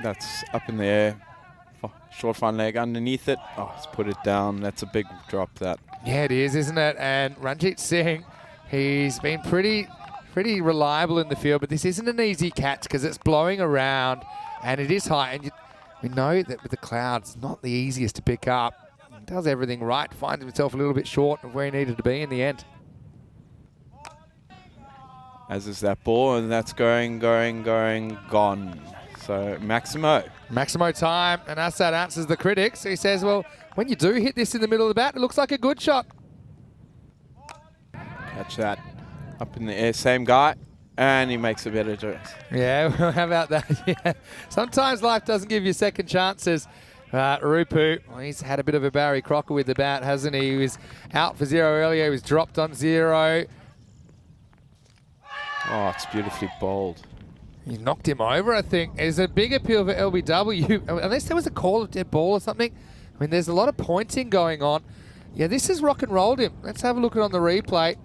That's up in the air. Short fine leg underneath it. Oh, it's put it down. That's a big drop, that. Yeah, it is, isn't it? And Ranjit Singh, he's been pretty reliable in the field, but this isn't an easy catch because it's blowing around and it is high. And we know that with the clouds, it's not the easiest to pick up. He does everything right, finds himself a little bit short of where he needed to be in the end. As is that ball, and that's going, gone. So Maximo. Maximo time, and Assad answers the critics. He says, well, when you do hit this in the middle of the bat, it looks like a good shot. Catch that. Up in the air, same guy, and he makes a better choice. Yeah, well, how about that? Yeah. Sometimes life doesn't give you second chances. Rupu, well, he's had a bit of a Barry Crocker with the bat, hasn't he? He was out for 0 earlier. He was dropped on 0. Oh, it's beautifully bowled. He knocked him over, I think. There's a big appeal for LBW, unless there was a call of dead ball or something. I mean, there's a lot of pointing going on. Yeah, this has rock and rolled him. Let's have a look at it on the replay.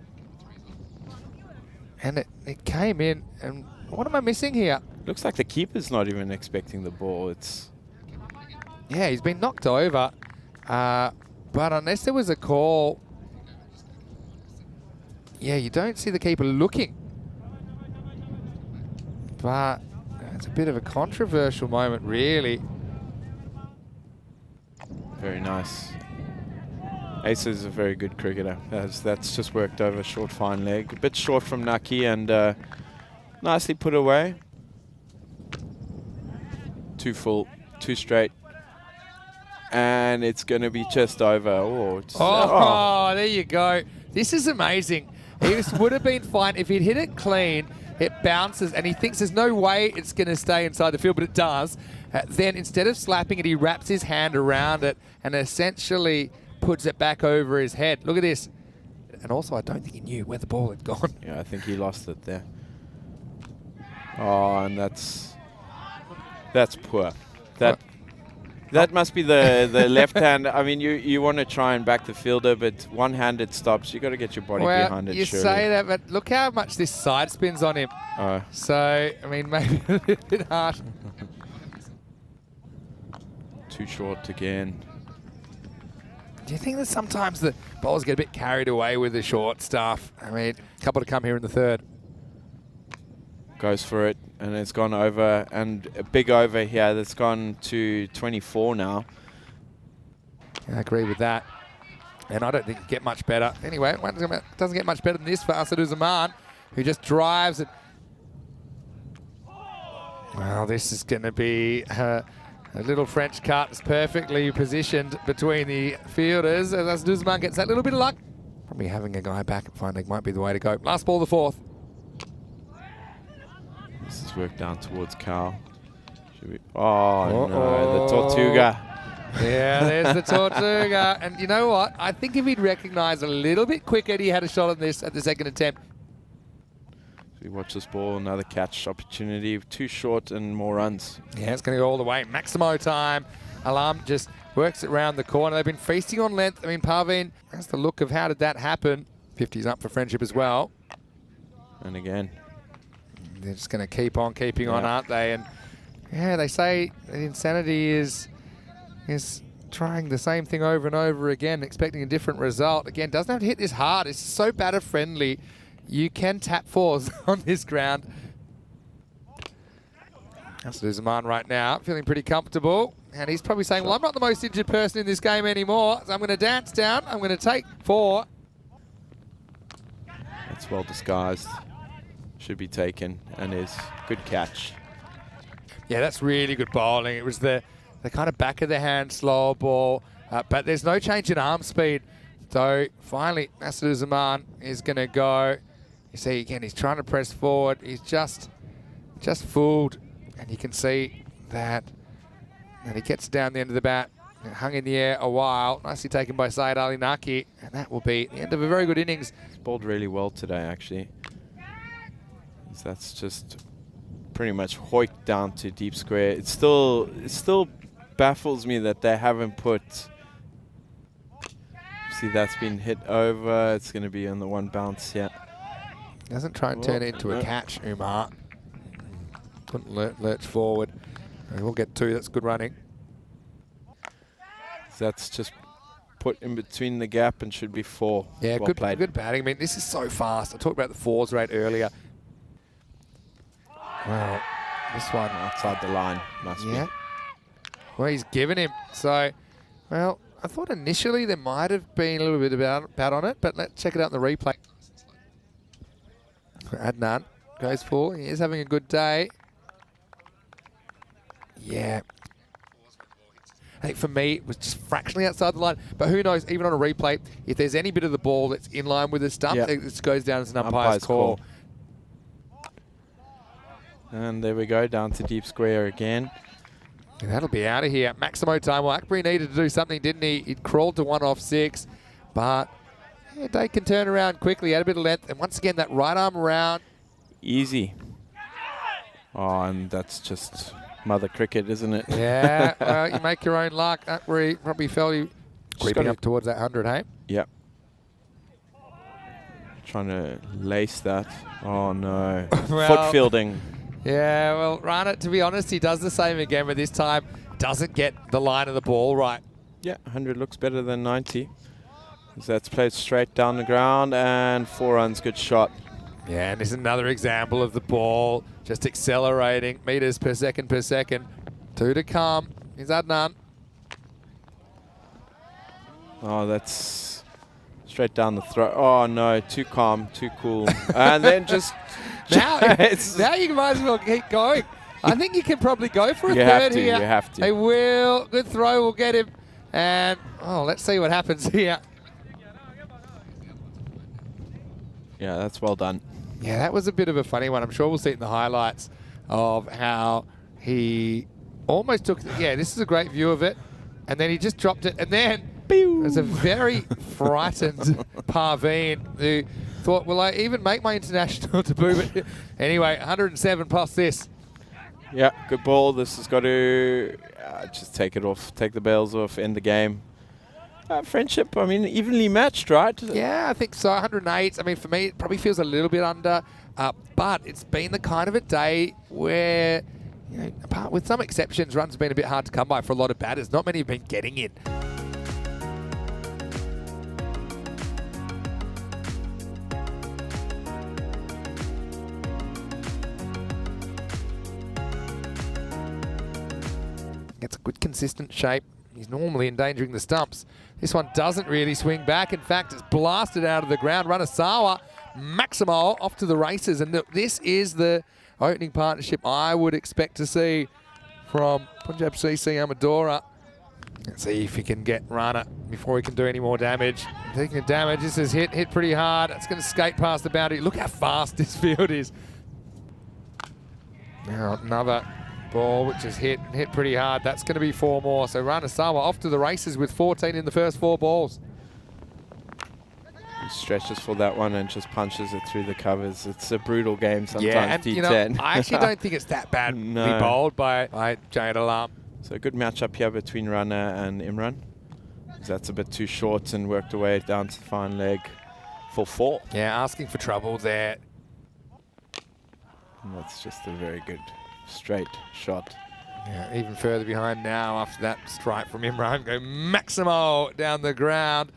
And it came in, and what am I missing here? Looks like the keeper's not even expecting the ball. Yeah, he's been knocked over. But unless there was a call, yeah, you don't see the keeper looking. But it's a bit of a controversial moment, really. Very nice. Ace is a very good cricketer. That's just worked over short fine leg. A bit short from Naki, and nicely put away. 2 full, 2 straight. And it's going to be just over. Oh, there you go. This is amazing. It would have been fine if he'd hit it clean. It bounces, and he thinks there's no way it's going to stay inside the field, but it does. Then instead of slapping it, he wraps his hand around it and essentially puts it back over his head. Look at this. And also, I don't think he knew where the ball had gone. Yeah, I think he lost it there. Oh, and that's poor. That must be the left hand. I mean, you want to try and back the fielder, but one-handed stops. You got to get your body behind it. You surely. say that, but look how much this side spins on him. So, I mean, maybe a little bit hard. Too short again. Do you think that sometimes the bowlers get a bit carried away with the short stuff? I mean, a couple to come here in the third. Goes for it, and it's gone over, and a big over here that's gone to 24 now. I agree with that. And I don't think it can get much better. Anyway, it doesn't get much better than this for Asaduzaman, who just drives it. Well, this is going to be a little French cut. It's perfectly positioned between the fielders. As Asaduzaman gets that little bit of luck. Probably having a guy back at fine leg might be the way to go. Last ball, the 4th. This is work down towards Cal. Oh, no, the Tortuga. Yeah, there's the Tortuga. And you know what? I think if he'd recognised a little bit quicker, he had a shot on this at the second attempt. So we watch this ball, another catch opportunity. Too short and more runs. Yeah, it's going to go all the way. Maximo time. Alam just works it around the corner. They've been feasting on length. I mean, Parveen, that's the look of how did that happen. 50's up for friendship as well. And again. They're just going to keep on keeping on, aren't they? And yeah, they say that insanity is trying the same thing over and over again, expecting a different result. Again, doesn't have to hit this hard. It's so batter friendly. You can tap 4s on this ground. Asaduzaman right now, feeling pretty comfortable. And he's probably saying, well, I'm not the most injured person in this game anymore, so I'm going to dance down. I'm going to take 4. That's well disguised. Should be taken, and is. Good catch. Yeah, that's really good bowling. It was the kind of back of the hand slow ball, but there's no change in arm speed. So finally, Asaduzaman is going to go. You see again, he's trying to press forward. He's just fooled, and you can see that. And he gets down the end of the bat, hung in the air a while. Nicely taken by Syed Ali Naki, and that will be the end of a very good innings. He's bowled really well today, actually. That's just pretty much hoiked down to deep square. It still baffles me that they haven't put. See, that's been hit over. It's going to be on the 1 bounce. Yeah. Doesn't try and turn it into a catch, Umar. Couldn't lurch forward. We'll get 2. That's good running. That's just put in between the gap and should be 4. Yeah, well good, played. good batting. I mean, this is so fast. I talked about the 4s rate earlier. Well, this one Outside the line, must be. Well, he's given him. So, well, I thought initially there might have been a little bit about on it, but let's check it out in the replay. Adnan goes for. He is having a good day. Yeah. I think for me, it was just fractionally outside the line. But who knows, even on a replay, if there's any bit of the ball that's in line with the stump, it just goes down as an umpire's call. And there we go, down to deep square again. And that'll be out of here. Maximo time. Well, Akbury needed to do something, didn't he? He crawled to 1 off 6. But yeah, Day can turn around quickly, add a bit of length. And once again, that right arm around. Easy. Oh, and that's just mother cricket, isn't it? Yeah, well, you make your own luck. Akbury probably felt he creeping up towards that 100, hey? Yep. Trying to lace that. Oh, no. Well, foot fielding. Yeah, well, Rana, to be honest, he does the same again, but this time doesn't get the line of the ball right. Yeah, 100 looks better than 90. So that's played straight down the ground and 4 runs, good shot. Yeah, and this is another example of the ball just accelerating, meters per second per second. 2 to come. Here's Adnan. Oh, that's straight down the throat. Oh, no, too calm, too cool. And then just... now you might as well keep going. I think you can probably go for a third here. You have to. They will. Good throw will get him. And, oh, let's see what happens here. Yeah, that's well done. Yeah, that was a bit of a funny one. I'm sure we'll see it in the highlights of how he almost took... Yeah, this is a great view of it. And then he just dropped it. And then there's a very frightened Parveen who thought, will I even make my international debut? But anyway, 107 plus this. Yeah, good ball. This has got to just take it off, take the bails off, end the game. Friendship, I mean, evenly matched, right? Yeah, I think so. 108. I mean, for me, it probably feels a little bit under. But it's been the kind of a day where, you know, apart with some exceptions, runs have been a bit hard to come by for a lot of batters. Not many have been getting in. Gets a good consistent shape. He's normally endangering the stumps. This one doesn't really swing back. In fact, it's blasted out of the ground. Ranasawa, Maximo off to the races. And this is the opening partnership I would expect to see from Punjab CC Amadora. Let's see if he can get Rana before he can do any more damage. Taking the damage, this is hit pretty hard. It's going to skate past the boundary. Look how fast this field is. Now another ball which is hit pretty hard. That's going to be 4 more. So Ranasawa off to the races with 14 in the first 4 balls. He stretches for that one and just punches it through the covers. It's a brutal game sometimes, yeah, and, D10. you know, I actually don't think it's that bad bowled by Jade Alam. So a good matchup here between Rana and Imran. That's a bit too short and worked away down to the fine leg for 4. Yeah, asking for trouble there. And that's just a very good straight shot. Yeah, even further behind now after that strike from Imran. Go Maximo down the ground.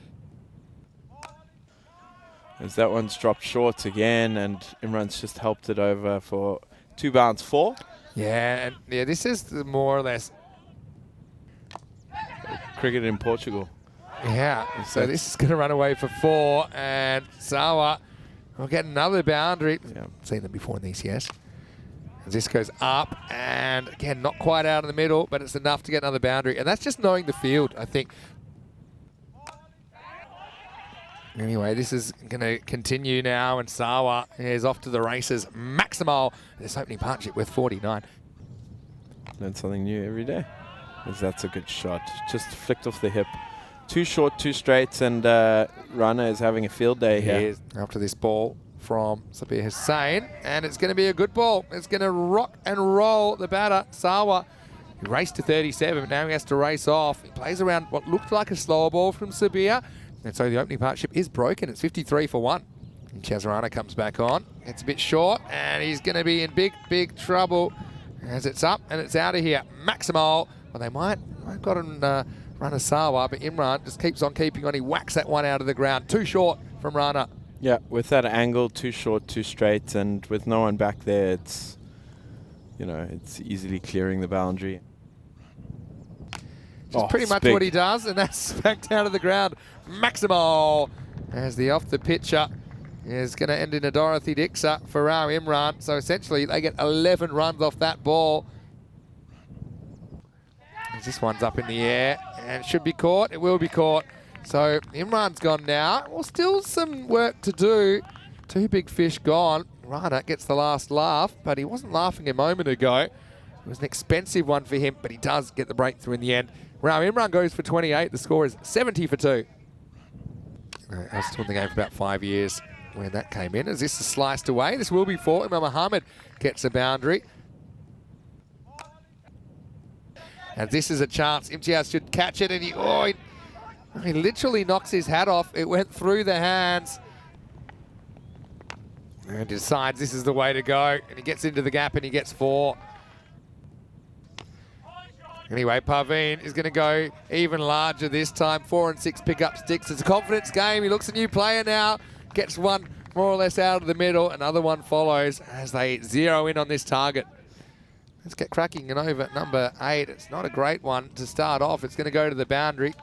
As that one's dropped short again, and Imran's just helped it over for 2 bounce 4. Yeah, and yeah, this is more or less cricket in Portugal. Yeah, so this is going to run away for 4, and Sawa will get another boundary. Yeah. Seen them before in the ECS. As this goes up, and again, not quite out in the middle, but it's enough to get another boundary. And that's just knowing the field, I think. Anyway, this is going to continue now, and Sawa is off to the races. Maximo, this opening partnership with 49. Learn something new every day. Because that's a good shot. Just flicked off the hip. Too short, 2 straights, and Rana is having a field day here. He is. After this ball from Sabir Hussain, and it's going to be a good ball. It's going to rock and roll the batter, Sawa. He raced to 37, but now he has to race off. He plays around what looked like a slower ball from Sabir, and so the opening partnership is broken. It's 53 for 1. And Chazarana comes back on. It's a bit short, and he's going to be in big trouble. As it's up and it's out of here. Maximal. Well, they might have gotten Ranasawa, but Imran just keeps on keeping on. He whacks that one out of the ground. Too short from Rana. Yeah, with that angle, too short, too straight, and with no one back there, it's, you know, it's easily clearing the boundary. Just pretty much what he does, and that's smacked out of the ground. Maximal, as the off the pitcher is going to end in a Dorothy Dixer for our Imran. So essentially, they get 11 runs off that ball. As this one's up in the air and should be caught. It will be caught. So Imran's gone now. Well, still some work to do. 2 big fish gone. Rana gets the last laugh, but he wasn't laughing a moment ago. It was an expensive one for him, but he does get the breakthrough in the end. Wow, Imran goes for 28. The score is 70 for 2. I was still in the game for about 5 years when that came in. As this is sliced away, this will be for Imam Muhammad gets a boundary. And this is a chance. Imtiaz should catch it, and he literally knocks his hat off. It went through the hands. And decides this is the way to go. And he gets into the gap and he gets 4. Anyway, Parveen is going to go even larger this time. 4 and 6 pick-up sticks. It's a confidence game. He looks a new player now. Gets one more or less out of the middle. Another one follows as they zero in on this target. Let's get cracking and over at number 8. It's not a great one to start off. It's going to go to the boundary.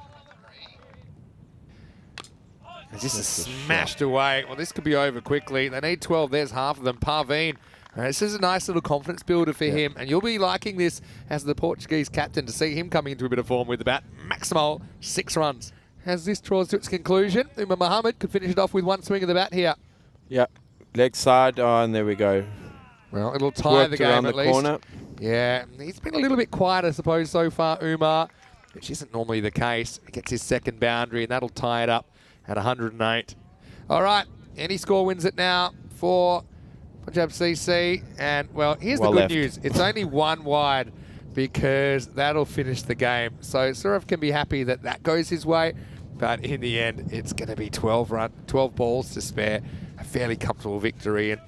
This is smashed away. Well, this could be over quickly. They need 12. There's half of them. Parveen. This is a nice little confidence builder for him. And you'll be liking this as the Portuguese captain to see him coming into a bit of form with the bat. Maximal 6 runs. As this draws to its conclusion, Umar Muhammad could finish it off with 1 swing of the bat here. Yeah. Leg side. Oh, and there we go. Well, it'll tie the game at least. Corner. Yeah. He's been a little bit quiet, I suppose, so far, Umar, which isn't normally the case. He gets his second boundary, and that'll tie it up at 108. All right, any score wins it now for Punjab CC. And, well, here's the good news. It's only 1 wide because that'll finish the game. So Saurav can be happy that that goes his way. But in the end, it's going to be 12 balls to spare. A fairly comfortable victory. And